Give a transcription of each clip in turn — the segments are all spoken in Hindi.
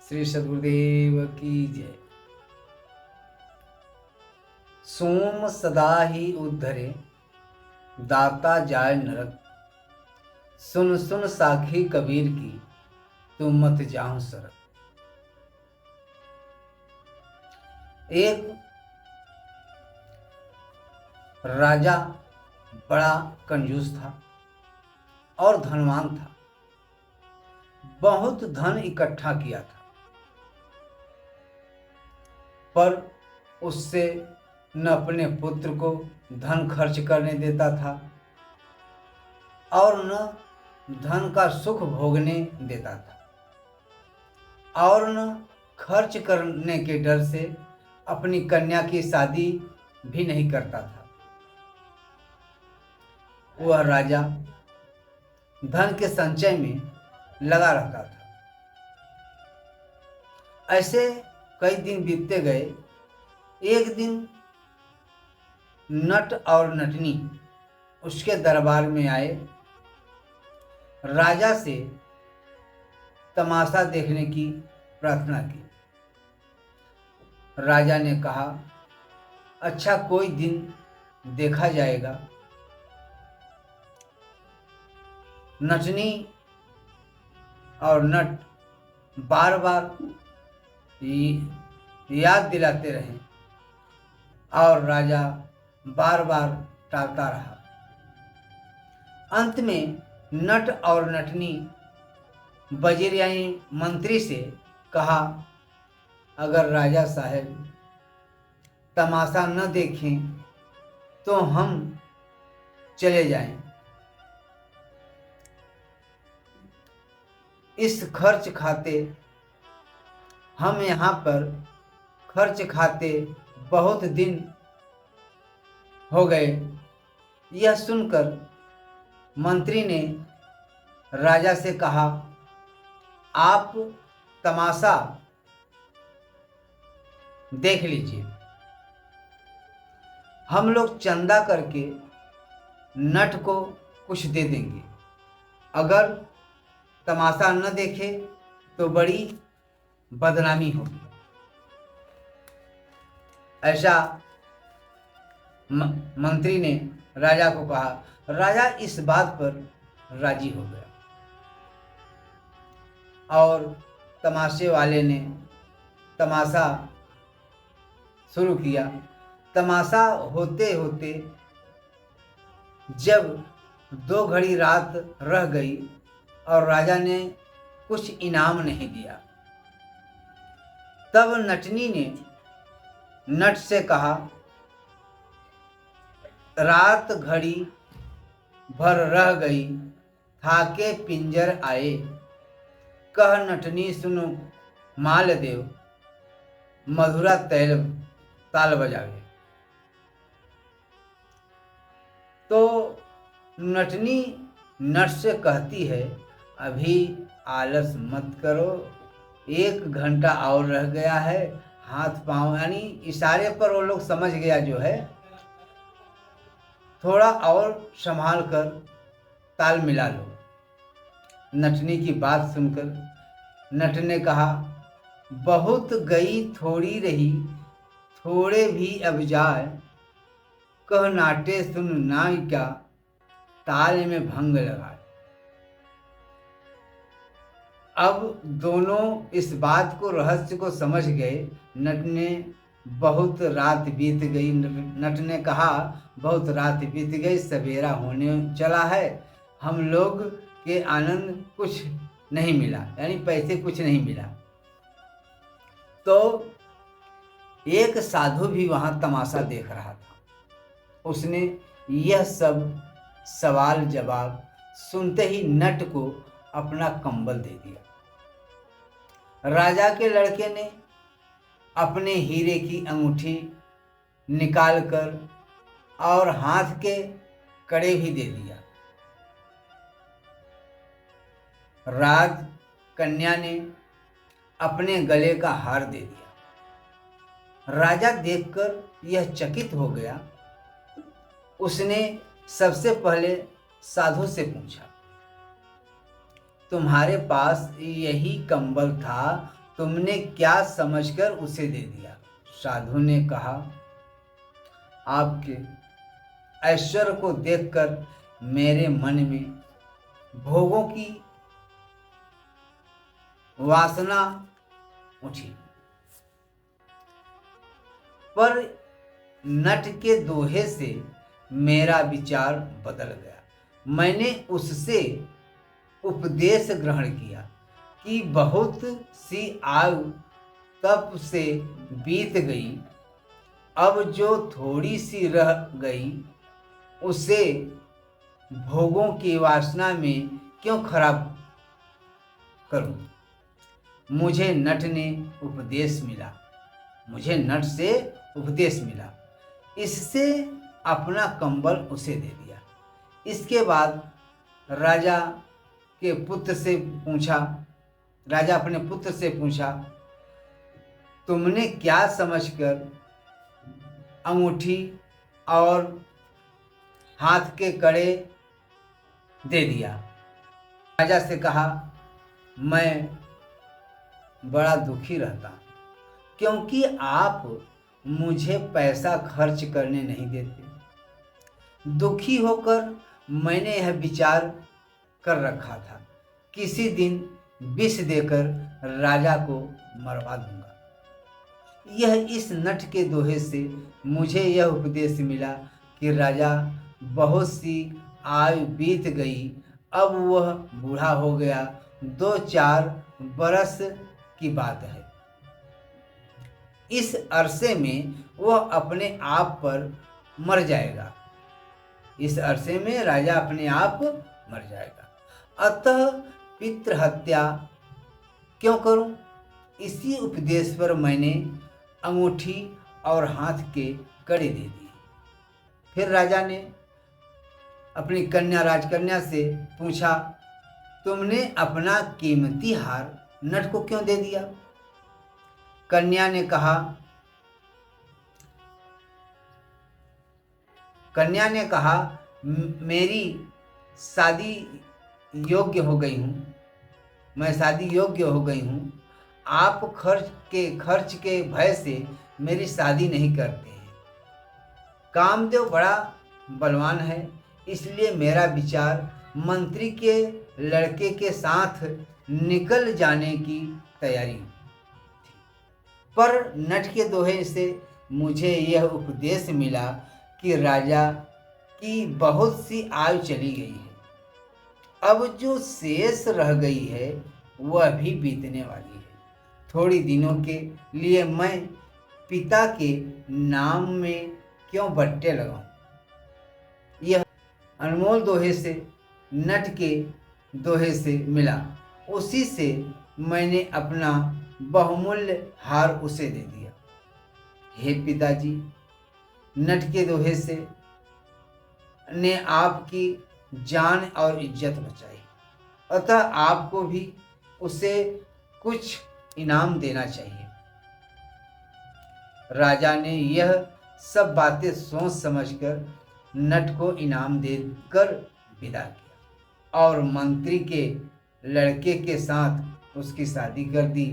श्री सद्गुरुदेव की जय। सोम सदा ही उद्धरे, दाता जाय नरक। सुन सुन साखी कबीर की, तू मत जाऊं सरक। एक राजा बड़ा कंजूस था और धनवान था। बहुत धन इकट्ठा किया था, पर उससे न अपने पुत्र को धन खर्च करने देता था और न धन का सुख भोगने देता था और न खर्च करने के डर से अपनी कन्या की शादी भी नहीं करता था। वह राजा धन के संचय में लगा रहता था। ऐसे कई दिन बीतते गए। एक दिन नट और नटनी उसके दरबार में आए, राजा से तमाशा देखने की प्रार्थना की। राजा ने कहा, अच्छा कोई दिन देखा जाएगा। नटनी और नट बार बार याद दिलाते रहे और राजा बार बार टालता रहा। अंत में नट और नटनी वजीर यानी मंत्री से कहा, अगर राजा साहब तमाशा न देखें तो हम चले जाएं। इस खर्च खाते हम यहाँ पर खर्च खाते बहुत दिन हो गए। यह सुनकर मंत्री ने राजा से कहा, आप तमाशा देख लीजिए, हम लोग चंदा करके नट को कुछ दे देंगे। अगर तमाशा न देखे तो बड़ी बदनामी होगी। ऐसा मंत्री ने राजा को कहा। राजा इस बात पर राजी हो गया और तमाशे वाले ने तमाशा शुरू किया। तमाशा होते होते जब 2 घड़ी रात रह गई और राजा ने कुछ इनाम नहीं दिया, तब नटनी ने नट से कहा, रात घड़ी भर रह गई, थाके पिंजर आए। कह नटनी सुनो मालदेव, मधुरा ताल बजावे। तो नटनी नट से कहती है, अभी आलस मत करो, 1 घंटा और रह गया है। हाथ पांव यानी इशारे पर वो लोग समझ गया जो है, थोड़ा और संभाल कर ताल मिला लो। नटनी की बात सुनकर नट ने कहा, बहुत गई थोड़ी रही, थोड़े भी अब जाए। कह नाटे सुन नायिका, ताल में भंग लगाए। अब दोनों इस बात को रहस्य को समझ गए। नट ने बहुत रात बीत गई। नट ने कहा, बहुत रात बीत गई, सवेरा होने चला है, हम लोग के आनंद कुछ नहीं मिला, यानी पैसे कुछ नहीं मिला। तो एक साधु भी वहाँ तमाशा देख रहा था। उसने यह सब सवाल जवाब सुनते ही नट को अपना कंबल दे दिया। राजा के लड़के ने अपने हीरे की अंगूठी निकालकर और हाथ के कड़े भी दे दिया। राज कन्या ने अपने गले का हार दे दिया। राजा देखकर यह चकित हो गया। उसने सबसे पहले साधु से पूछा, तुम्हारे पास यही कंबल था तुमने क्या समझकर उसे दे दिया? साधु ने कहा, आपके ऐश्वर्य को देखकर मेरे मन में भोगों की वासना उठी, पर नट के दोहे से मेरा विचार बदल गया। मैंने उससे उपदेश ग्रहण किया कि बहुत सी आयु तप से बीत गई, अब जो थोड़ी सी रह गई उसे भोगों की वासना में क्यों खराब करूं? मुझे नट से उपदेश मिला। इससे अपना कंबल उसे दे दिया। इसके बाद राजा अपने पुत्र से पूछा, तुमने क्या समझकर अंगूठी और हाथ के कड़े दे दिया? राजा से कहा, मैं बड़ा दुखी रहता हूँ, क्योंकि आप मुझे पैसा खर्च करने नहीं देते। दुखी होकर मैंने यह विचार कर रखा था, किसी दिन विष देकर राजा को मरवा दूंगा। इस नट के दोहे से मुझे यह उपदेश मिला कि राजा, बहुत सी आयु बीत गई, अब वह बूढ़ा हो गया, 2-4 बरस की बात है। इस अरसे में वह अपने आप पर मर जाएगा। राजा अपने आप मर जाएगा। अतः पितृहत्या क्यों करूं? इसी उपदेश पर मैंने अंगूठी और हाथ के कड़े दे दिए। फिर राजा ने अपनी राजकन्या से पूछा, तुमने अपना कीमती हार नट को क्यों दे दिया? कन्या ने कहा, मेरी शादी योग्य हो गई हूँ। आप खर्च के भय से मेरी शादी नहीं करते हैं। कामदेव बड़ा बलवान है, इसलिए मेरा विचार मंत्री के लड़के के साथ निकल जाने की तैयारी। पर नट के दोहे से मुझे यह उपदेश मिला कि राजा की बहुत सी आयु चली गई है, अब जो शेष रह गई है वह भी बीतने वाली है। थोड़ी दिनों के लिए मैं पिता के नाम में क्यों बट्टे लगाऊं? यह अनमोल दोहे से नट के दोहे से मिला। उसी से मैंने अपना बहुमूल्य हार उसे दे दिया। हे पिताजी, नट के दोहे से ने आपकी जान और इज्जत बचाई, अतः आपको भी उसे कुछ इनाम देना चाहिए। राजा ने यह सब बातें सोच समझकर नट को इनाम देकर विदा किया और मंत्री के लड़के के साथ उसकी शादी कर दी।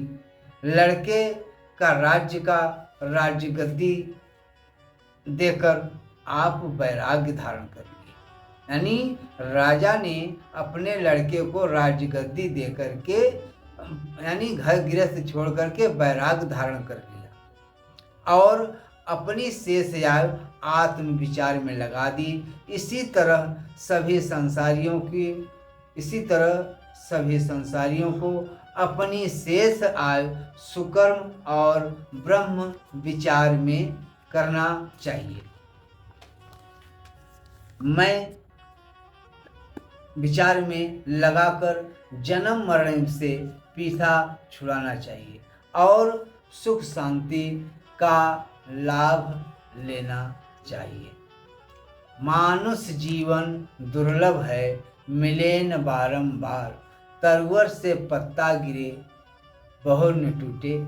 लड़के का राजगद्दी देकर आप वैराग्य धारण कर लिए। यानी राजा ने अपने लड़के को राजगद्दी देकर के यानी घर गृहस्थ छोड़ करके वैराग्य धारण कर लिया और अपनी शेष आयु आत्म विचार में लगा दी। इसी तरह सभी संसारियों को अपनी शेष आयु सुकर्म और ब्रह्म विचार में करना चाहिए। मैं विचार में लगाकर जन्म मरण से पीछा छुड़ाना चाहिए और सुख शांति का लाभ लेना चाहिए। मानुष जीवन दुर्लभ है, मिले न बारंबार, तरवर से पत्ता गिरे बहु न टूटे।